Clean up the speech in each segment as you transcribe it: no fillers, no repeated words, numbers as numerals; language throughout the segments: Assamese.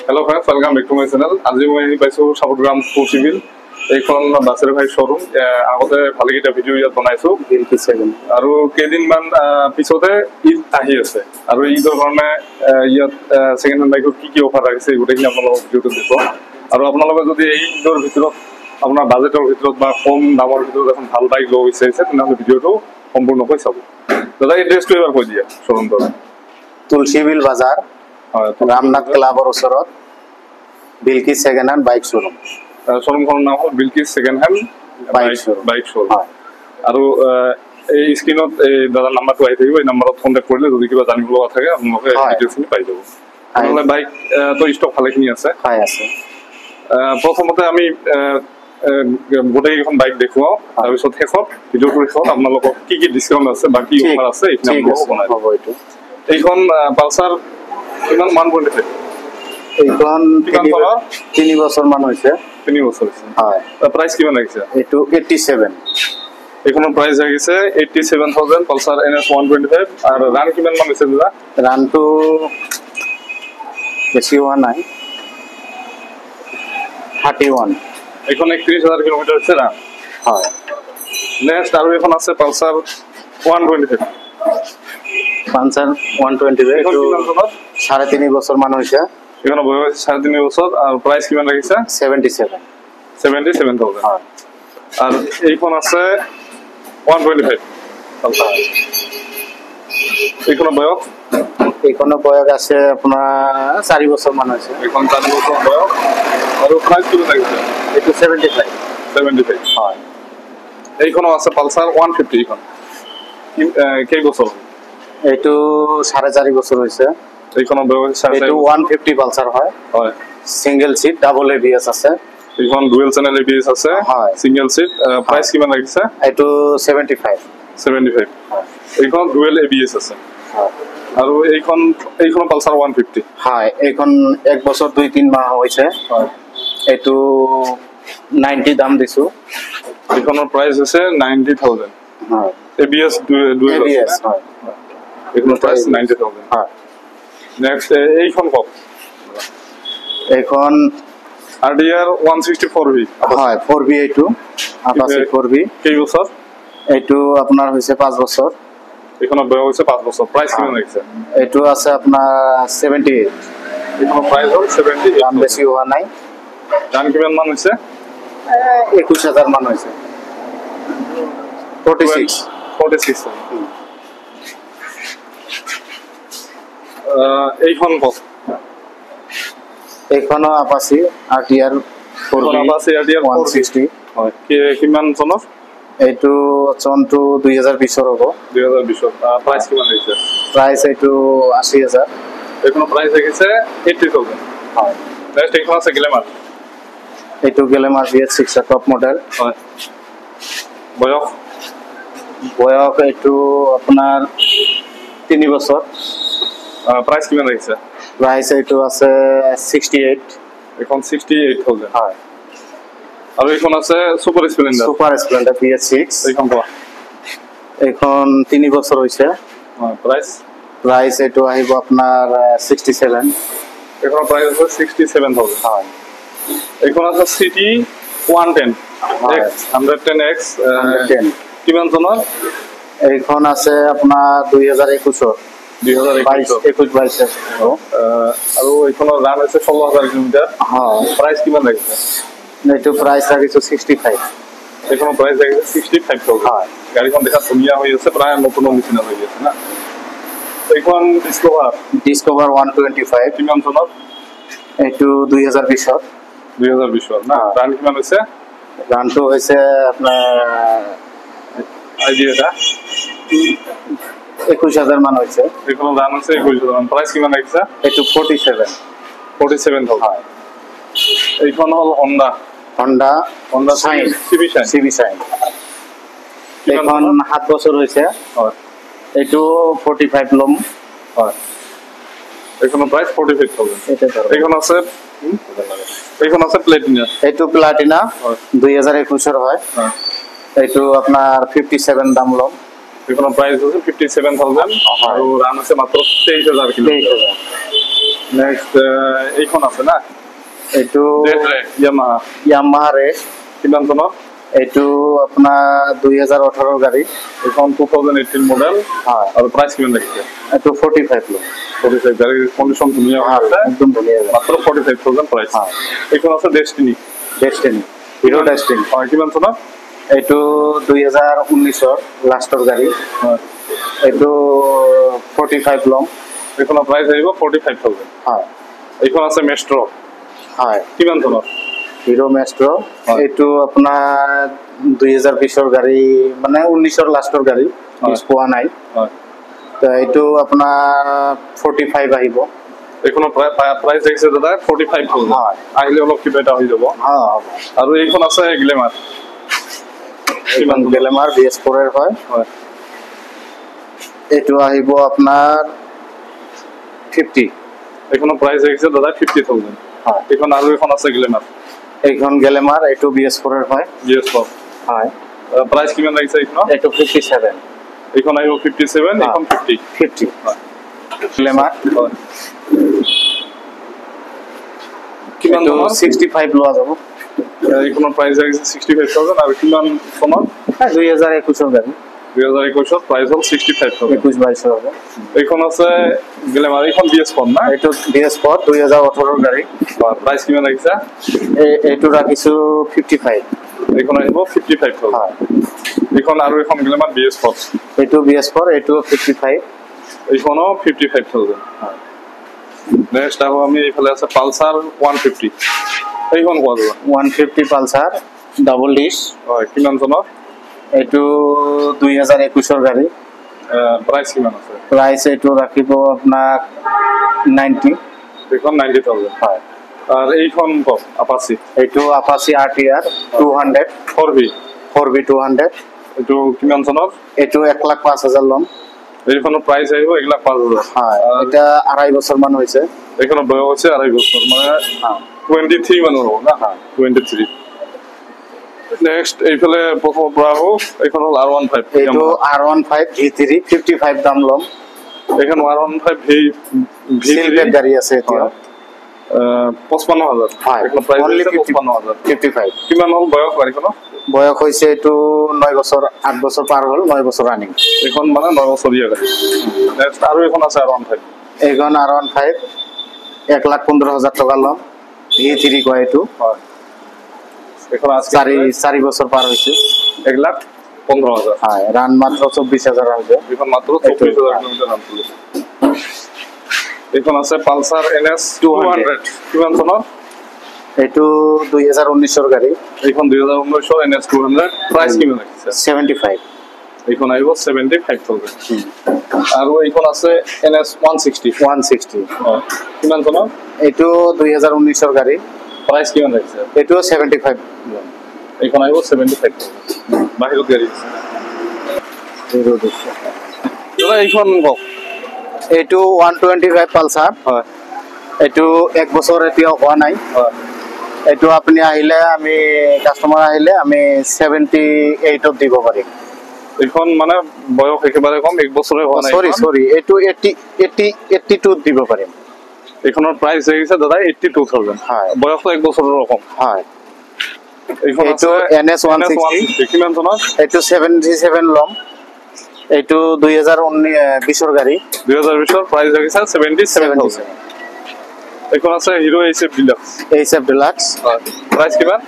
Hello friends, welcome back to my channel. আজি মই পাইছো সাবগ্রাম ফুল সিভিল এইখন বাছৰ ভাই শোৰুম আগতে ভালকেইটা ভিডিও ইয়াত বনাইছো বিলকি 7 আৰু কেইদিনমান পিছতে ঈদ আহি আছে আৰু ঈদৰ কাৰণে ইয়াত সেকেন্ড হ্যান্ড বাইকৰ কি অফাৰ আহিছে গোটেইখিনি আপোনালোকক ভিডিওটো দিব আৰু আপোনালোকে যদি এই ঈদৰ ভিতৰত আপোনাৰ বাজেটৰ ভিতৰত বা কম দামৰ ভিতৰত এখন ভাল বাইক ল'ব বিচাৰিছে তেনেহ'লে ভিডিওটো সম্পূৰ্ণকৈ চাব দাদা এড্ৰেছটো এবাৰ কৈ দিয়া শোৰুমটো তুলসীবিল বাজাৰ ৰামনাথ ক্লাবৰ ওচৰত বিলকি সেকেন্ড হ্যান্ড বাইক শোৰুম শোৰুমখনৰ নাম হ'ল বিলকি সেকেন্ড হ্যান্ড বাইক শোৰুম আৰু এই স্ক্ৰিনত এই দাদাৰ নাম্বাৰটো আহি থাকিব এই নাম্বাৰত কণ্টেক্ট কৰিলে যদি কিবা জানিব লগা থাকে আপোনালোকে ডিটেইলছখিনি পাই যাব নহ'লে বাইক তো ষ্টক ভালেখিনি আছে প্ৰথমতে আমি গোটেইকেইখন বাইক দেখুৱাওঁ তাৰপিছত শেষত ভিডিঅ'টোৰ শেষত আপোনালোকক কি কি ডিছকাউণ্ট আছে বা কি অফাৰ আছে এইখিনি আপোনালোকক বনাই দিব এইখন পালচাৰ কিমান মান পৰিছে এইখন 3 বছৰ মান হৈছে 3 বছৰ হৈছে হয় প্ৰাইস কিমান লাগিছে এইটো 87 এইখনৰ প্ৰাইস লাগিছে 87000 পালচাৰ NS 125 আৰু ৰান কিমান মান হৈছে দাদা ৰানটো বেছি হোৱা নাই 31 এইখন 31000 কিলোমিটাৰ হৈছে ৰান হয় নেক্সট আৰু এখন আছে পালচাৰ 125 পালচাৰ 125 এইখন কিমান চনত 3.5 বছৰ মান হৈছে এইখন বয়স 3.5 বছৰ আৰু প্ৰাইস কিমান লাগিছে 77000 হয় আৰু এইখন আছে 125 পালচাৰ এইখনৰ বয়স আছে আপোনাৰ 4 বছৰ মান হৈছে এইখন 4 বছৰ বয়স আৰু প্ৰাইস কিমান লাগিছে এইটো 75 হয় এইখনো আছে পালচাৰ 150 এইখন কেই বছৰ এইটো 4.5 বছৰ হৈছে এইখনৰ বয়স 150 পালচাৰ হয় হয় সিঙ্গেল সিট ডাবল এবিএস আছে এইখন ডুৱেল চেনেল এবিএস আছে হয় সিঙ্গেল সিট প্ৰাইস কিমান লাগিছে এইটো 75 এইখন ডুৱেল এবিএস আছে হয় আৰু এইখন পালচাৰ 150 হয় এইখন 1 বছৰ 2-3 মাহ হৈছে হয় এইটো 90 দাম দিছো এইখনৰ প্ৰাইস হৈছে 90000 হয় এবিএস ডুৱেল এবিএস হয় এইখনৰ প্ৰাইস 90000 হয় নেক্সট এইখন কওক এইখন RDR 164V হয় 4V এইটো আপাচি 4V কেই বছৰ এইটো আপোনাৰ হৈছে 5 বছৰ এইখনৰ বয়স হৈছে 5 বছৰ প্ৰাইস কিমান লাগিছে এইটো আছে আপোনাৰ 78 এইখনৰ প্ৰাইস হ'ল 78 দাম বেছি হোৱা নাই দাম কিমান মান হৈছে 21000 মান হৈছে 46 এইখন কওক এইখনো আপাচি RTR 160 হয় কিমান চনৰ এইটো চনটো 2020 ৰ হ'ব 2020 প্ৰাইস কিমান হৈছে প্ৰাইস এইটো 80000 এইখনৰ প্ৰাইস লাগিছে 80000 হয় নেক্সট এইখন আছে গ্লেমাৰ এইটো গ্লেমাৰ VS6 টপ মডেল হয় বয়স এইটো আপোনাৰ 3 বছৰ প্ৰাইস কিমান লাগিছে প্ৰাইস এইটো আছে 68 এখন 68000 হয় আৰু এইখন আছে সুপাৰ স্প্লেন্ডাৰ VS6 এইখন কোৱা এইখন 3 বছৰ হৈছে হয় প্ৰাইস এইটো আহিব আপোনাৰ 67 এইখনৰ প্ৰাইস আছে 67000 হয় এইখন আছে সিটি 110 110X কিমান চনৰ এইখন আছে আপোনাৰ 2021 2022 আৰু এইখনৰ ৰান আছে 16000 কিলোমিটাৰ হয় প্ৰাইস কিমান লাগিছে এইটো প্ৰাইস লাগিছে 65 এইখনৰ প্ৰাইস লাগিছে 65000 হয় গাড়ীখন দেখা ধুনীয়া হৈ আছে প্ৰায় নতুন নিচিনা হৈ আছে না এইখন ডিস্কভাৰ 125 কিমান চনত এইটো 2020 না ৰান কিমান হৈছে ৰানটো হৈছে আপোনাৰ আইডিয়াটা 21000 মান হৈছে এইখনৰ ৰান আছে 21000 মান প্ৰাইস কিমান লাগিছে এইটো 47000 হয় এইখন হল Honda Shine CB Shine এইখন 7 বছৰ হৈছে হয় এইটো 45 লম হয় এইখনৰ প্ৰাইস 45000 এইখন আছে প্লেটিনা এইটো প্লাটিনা 2021 ৰ হয় এইটো আপোনাৰ 57 দাম লম এইখনৰ প্ৰাইস হৈছে 57000 আৰু ৰান আছে মাত্ৰ 23000 কিলোমিটাৰ নেক্সট এইখন আছে না এইটো ইয়ামাহা ইয়ামাহা ৰেড কিমান চনৰ এইটো আপোনাৰ 2018 গাড়ী এইখন 2018 মডেল হয় আৰু প্ৰাইচ কিমান লাগিছে এইটো 45 লম 45 গাড়ীৰ কণ্ডিশ্যন ধুনীয়া আছে একদম ধুনীয়া মাত্ৰ 45,000 প্ৰাইচ হয় এইখন আছে ডেষ্টিনি ডেষ্টিনি হিৰো ডেষ্টিনি হয় কিমান চনৰ এইটো 2019 লাষ্টৰ গাড়ী হয় এইটো 45 লম এইখনৰ প্ৰাইচ আহিব 45,000 হয় এইখন আছে মেষ্ট্ৰ হয় কিমান চনৰ হিৰো মেষ্ট্ৰ হয়। এইটো আপোনাৰ 2020 গাড়ী মানে 19 লাষ্টৰ গাড়ী হয়। পোৱা নাই হয় তো এইটো আপোনাৰ 45 আহিব এইখনৰ প্ৰাইচ আহিছে দাদা 45,000 হয়। আহিলে অলপ কিবা এটা হৈ যাব হ'ব আৰু এইখন আছে গ্লেমাৰ এইখন গ্লেমাৰ BS4 এৰ হয় হয় এইটো আহিব আপোনাৰ 50 এইখনৰ প্ৰাইচ আহিছে দাদা 50,000 হয় এইখন আৰু এখন আছে গ্লেমাৰ এইখন গ্লেমাৰ এইটো BS4 এৰ হয় BS4 হয় প্ৰাইচ কিমান লাগিছে এইখনৰ এইটো 57 এইখন আহিব 57 এইখন 50 50 হয় গ্লেমাৰ হয় কিমান এইটো চনৰ 65 লোৱা যাব এইখনৰ প্ৰাইচ আহিছে 65,000 আৰু কিমান চনৰ 2021 গাড়ী 2021 প্ৰাইচ হ'ল 65,000 21-22 হ'ব এইখন আছে গ্লেমাৰ এইখন BS4 না এইটো BS4 2018 গাড়ী প্ৰাইচ কিমান লাগিছে এইটো ৰাখিছো 55 এইখন আহিব 55,000 হয় এইখন আৰু এখন গ্লেমাৰ BS4 এইটো BS4 এইটো 55 এইখনো 55,000 হয় নেক্সট আহো আমি এইফালে আছে পালসাৰ 150 এইখন কোৱা যাব 150 পালসাৰ ডাবল ডিশ হয় কিমান চনৰ এইটো 2021 গাড়ী প্ৰাইচ কিমান আছে প্ৰাইচ এইটো ৰাখিব আপোনাক 90 এইখন 90,000 হয় আৰু এইখন কওক আপাচি এইটো আপাচি RTR 200 4V 4V 200 এইটো কিমান চনৰ এইটো 1,05,000 ল'ম এইখনৰ প্ৰাইচ আহিব 1,05,000 হয় এটা 2.5 বছৰ মান হৈছে এইখনৰ বয়স হৈছে 2.5 বছৰ মানে 23 মানৰ হ'ব না 23 নেক্সট এইফালে প্ৰথমৰ পৰা আহো এইখন হ'ল R15 এইটো R15 V3 55 দাম ল'ম এইখন R15 সিলভেট গাড়ী আছে এতিয়া 55,000 হয় এইখন প্ৰাইচ only হৈছে 55,000 55 কিমান হ'ল বয়স গাড়ীখনৰ বয়স হৈছে এইটো 9 বছৰ 8 বছৰ পাৰ হ'ল 9 বছৰ ৰানিং এইখন মানে 9 বছৰীয়া গাড়ী নেক্সট আৰু এখন আছে R15 এইখন R15 1,15,000 টকা ল'ম V3 কয় এইটো হয় এইখন আছে 4 বছৰ পাৰ হৈছে 1,15,000 হয় ৰান মাত্ৰ 24,000 হৈছে এইখন মাত্ৰ 24,000 কিলোমিটাৰ ৰান চলিছে এইখন আছে পালসাৰ NS 200 কিমান চনৰ এইটো 2019 গাড়ী এইখন 2019 NS 200 প্ৰাইচ কিমান লাগিছে 75 এইখন আহিব 75,000 আৰু এইখন আছে NS 160 160 কিমান চনৰ এইটো 2019 গাড়ী প্ৰাইচ কিমান লাগিছে এইটো 75 এইখন আহিব 75,000 বাহিৰত গাড়ী আছে দাদা এইখন কওক এইটো 125 পালসাৰ হয় এইটো 1 বছৰ এতিয়া হোৱা নাই হয় এইটো আপুনি আহিলে আমি কাস্টমাৰ আহিলে আমি 78 ত দিব পাৰিম এইখন মানে বয়স একেবাৰে কম 1 বছৰে হোৱা নাই সৰি এইটো 82 ত দিব পাৰিম এইখনৰ প্ৰাইচ আহিছে দাদা 82,000 হয় বয়সটো 1 বছৰৰ কম হয় এইখন এইটো NS 160 কিমান চনৰ এইটো 77 ল'ম এইটো 2019 গাড়ী 2020 প্ৰাইচ আহিছে 77,000 এইখন আছে hero HF deluxe HF deluxe price কিমান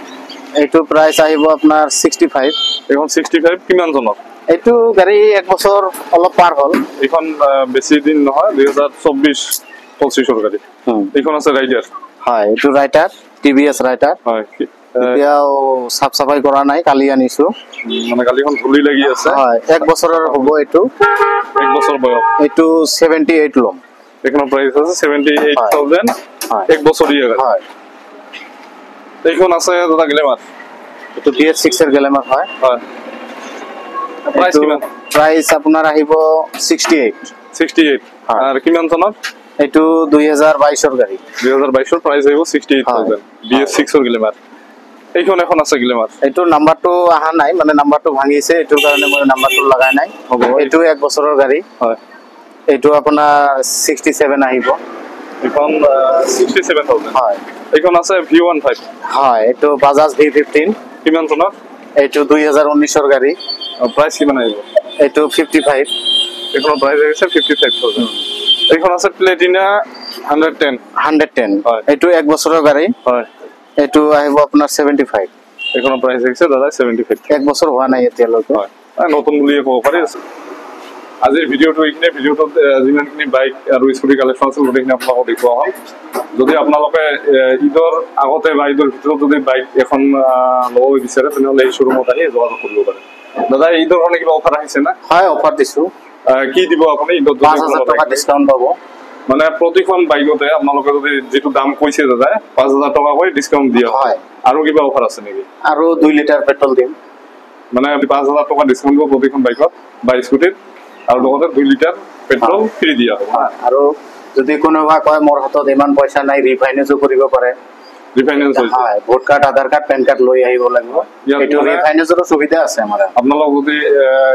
এইটো প্ৰাইস আহিব আপোনাৰ 65 এইখন 65 কিমান চনৰ এইটো গাড়ী 1 বছৰ অলপ পাৰ হ'ল এইখন বেছি দিন নহয় 2024-25 গাড়ী এইখন আছে ৰাইডাৰ হয় এইটো ৰাইটাৰ TVS ৰাইটাৰ হয় এতিয়াও সাফ সাফাই কৰা নাই কালি আনিছো মানে গাড়ীখন ধুলি লাগি আছে হয় 1 বছৰৰ হ'ব এইটো 1 বছৰ বয়স এইটো 78 ল'ম এইখনৰ প্ৰাইস আছে 78,000 1 বছৰীয়া গাড়ী হয় এইখন আছে দাদা গ্লেমাৰ এইটো BS6 এৰ গ্লেমাৰ হয় হয় প্ৰাইস কিমান প্ৰাইস আপনাৰ আহিব 68 আৰ কিমান চনৰ এইটো 2022 এর গাড়ি 2022 এর প্রাইস আহিব 68,000 BS6 এর গ্লেমার এইখন এখন আছে গ্লেমার এইটো নাম্বারটো আহা নাই মানে নাম্বারটো ভাঙিছে এইটোৰ কাৰণে মই নাম্বাৰটো লগাই নাই এইটো 1 বছৰৰ গাড়ি হয় এইটো আপোনাৰ 67 আহিব এখন 67,000 হয় এখন আছে V15 হয় এইটো বাজাজ V15 কিমান চনৰ এইটো 2019 গাড়ী প্রাইস কিমান আহিব এইটো 55 এখন প্রাইস আছে 55,000 এখন আছে প্লেটিনা 110 110 হয়। এইটো 1 বছৰৰ গাড়ী হয় এইটো আহিব আপোনাৰ 75 এখন প্ৰাইস আছে দাদা 75 1 বছৰ হোৱা নাই এতিয়ালৈকে হয় নতুন বুলিয়ে ক'ব পাৰি আজিৰ ভিডিঅ'টো এইখিনি ভিডিঅ'টোত যিমানখিনি বাইক আৰু স্কুটি কালেকশ্যন আছিল গোটেইখিনি আপোনালোকক দেখুওৱা হ'ল যদি আপোনালোকে ঈদৰ আগতে বা ঈদৰ ভিতৰত যদি বাইক এখন ল'ব বিচাৰে তেনেহ'লে এই শ্ব'ৰুমত আহি যোগাযোগ কৰিব পাৰে দাদা ঈদৰ কাৰণে কিবা অফাৰ আহিছে না হয় অফাৰ দিছো কি দিব আপুনি ঈদত 5000 টকা ডিসকাউন্ট পাব মানে প্ৰতিখন বাইকতে আপোনালোকে যদি যিটো দাম কৈছে দাদা 5000 টকাকৈ ডিছকাউণ্ট দিয়া হয় আৰু কিবা অফাৰ আছে নেকি আৰু 2 লিটাৰ পেট্ৰল দিম মানে 5000 টকা ডিছকাউণ্ট দিব প্ৰতিখন বাইকত বা স্কুটিত আৰু লগতে 2 লিটাৰ পেট্ৰল ফ্ৰী দিয়া হ'ব আৰু যদি কোনোবা কয় মোৰ হাতত ইমান পইচা নাই ৰিফাইনেন্সো কৰিব পাৰে ৰিফাইনেন্স হৈছে হয় ভোট কাৰ্ড আধাৰ কাৰ্ড পেন কাৰ্ড লৈ আহিব লাগিব ইয়াত এইটো মানে- ৰিফাইনেন্সৰ সুবিধা আছে আমাৰ আপোনালোক যদি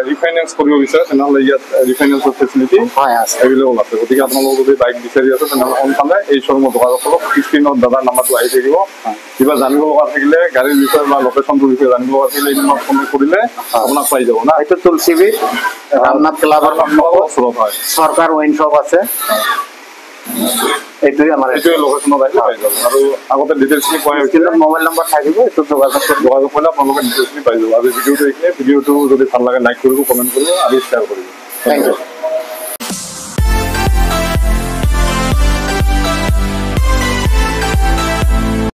ৰিফাইনেন্স কৰিব বিচাৰে তেনেহ'লে ইয়াত ৰিফাইনেন্সৰ ফেচিলিটি হয় আছে এভেইলেবল আছে গতিকে আপোনালোক যদি বাইক বিচাৰি আছে তেনেহ'লে সোনকালে এই শ্ব'ৰুমত যোগাযোগ কৰক স্ক্ৰীণত দাদাৰ নাম্বাৰটো আহি থাকিব কিবা জানিব লগা থাকিলে গাড়ীৰ বিষয়ে বা লোকেশ্যনটোৰ বিষয়ে জানিব লগা থাকিলে এই নম্বৰত ফোন কৰিলে আপোনাক পাই যাব না এইটো তুলসীবিদ ৰামনাথ ক্লাবৰ আপোনালোকৰ ওচৰত হয় সৰকাৰ ওয়াইন শপ আছে এইটোই আমাৰ এইটোৱে লোকেশ্যনত আহিলে পাই যাব আৰু আগতে ডিটেইলছখিনি পোৱা হৈছিলে স্ক্ৰিনত মোবাইল নাম্বাৰ থাকিব এইটো যোগাযোগ কৰিব যোগাযোগ কৰিলে আপোনালোকে ডিটেইলছখিনি পাই যাব আজি ভিডিঅ'টো এইখিনিয়ে ভিডিঅ'টো যদি ভাল লাগে লাইক কৰিব কমেণ্ট কৰিব আৰু শ্বেয়াৰ কৰিব থ্যাংক ইউ